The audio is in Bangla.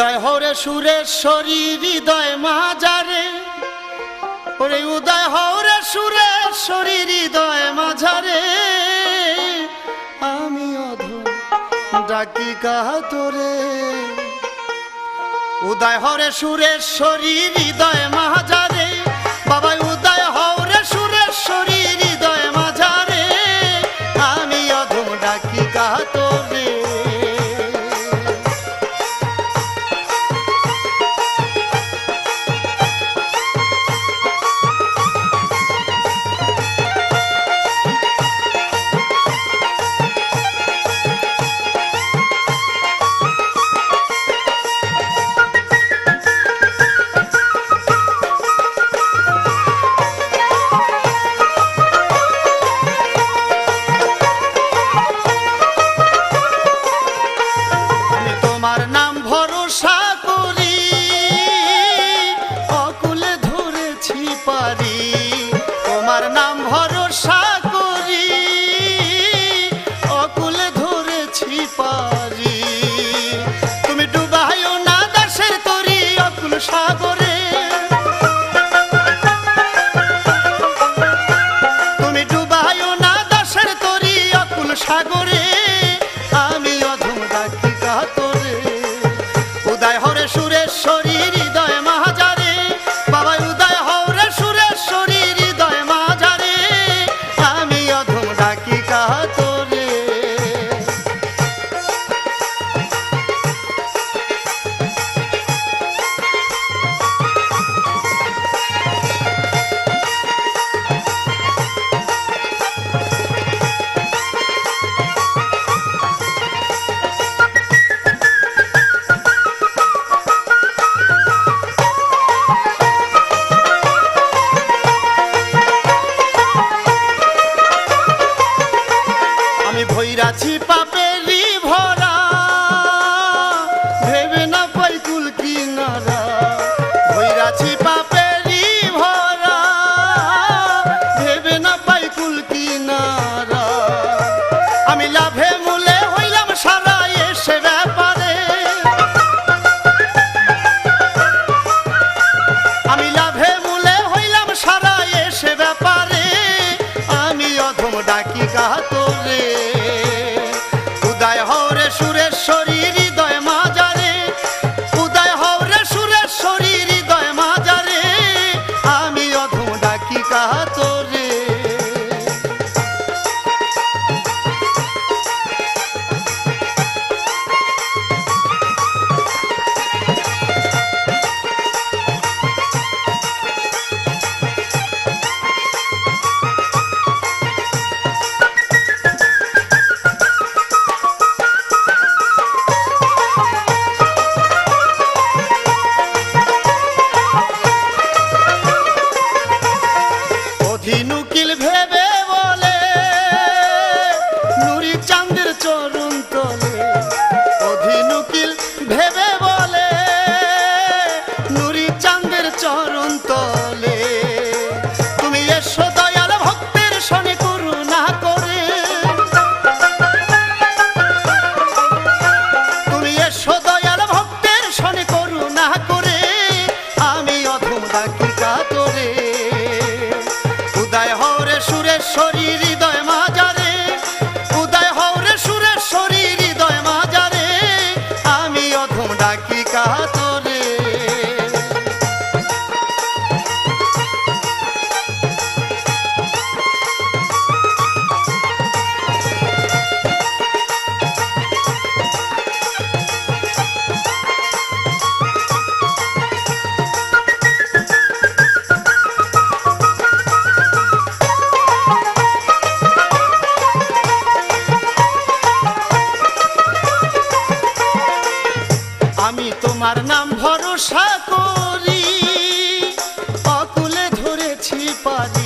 উদয় হরে সুরেশ্বরী হৃদয় মাঝারে, ওরে উদয় হরে সুরেশ্বরী হৃদয় মাঝারে, আমি অধম ডাকি কাতরে। উদয় হরে সুরেশ্বরী হৃদয় মাঝারে, বাবা উদয় হরে সুরেশ্বরী হৃদয় মাঝারে, আমি অধম ডাকি কাতরে। তোমার নাম ভরসা করি অকুলে ধরেছি পারি, তুমি ডুবাইও না দাসের তরি অকুল সাগরে, তুমি ডুবাইও না দাসের তরি অকুল সাগরে, আমি অধম ডাকি কাতরে। উদয় হরে সুরেশ্বরী হৃদয় মাঝারে, বাবা উদয় হরে সুরেশ্বরী হৃদয় মাঝারে, আমি অধম ডাকি কাতরে। ভৈরাছি পাপেরই ভরা, ভেবে না পাই কুল কিনারা, ভৈরাছি পাপেরই ভরা, ভেবে না পাই কুল কিনারা, আমি লাভে মূলে হইলাম সারা এসে ব্যাপারে, আমি লাভে মূলে হইলাম সারা এসে ব্যাপারে, আমি অধম ডাকি কাতরে। উদয় হরে সুরেশ্বরী হৃদয় মাঝারে, উদয় হরে সুরেশ্বরী হৃদয় মাঝারে, আমি অধম ডাকি কাতরে। অধিনুকিল ভেবে বলে নুরি চাঁদের চরণ তলে, অধিনুকিল ভেবে বলে নুরি চাঁদের চরণ তলে, তুমি এসো দয়াল ভক্তের শনি করুণা করে, তুমি এসো দয়াল ভক্তের শনি করুণা করে, আমি অধম ডাকি কাতরে। উদয় হরে সুরেশ্বরী হৃদয় মাঝারে, উদয় হরে সুরেশ্বরী হৃদয় মাঝারে, আমি অধম ডাকি কাতরে। আমি তোমার নাম ভরসা করি অকুলে ধরেছি পারি,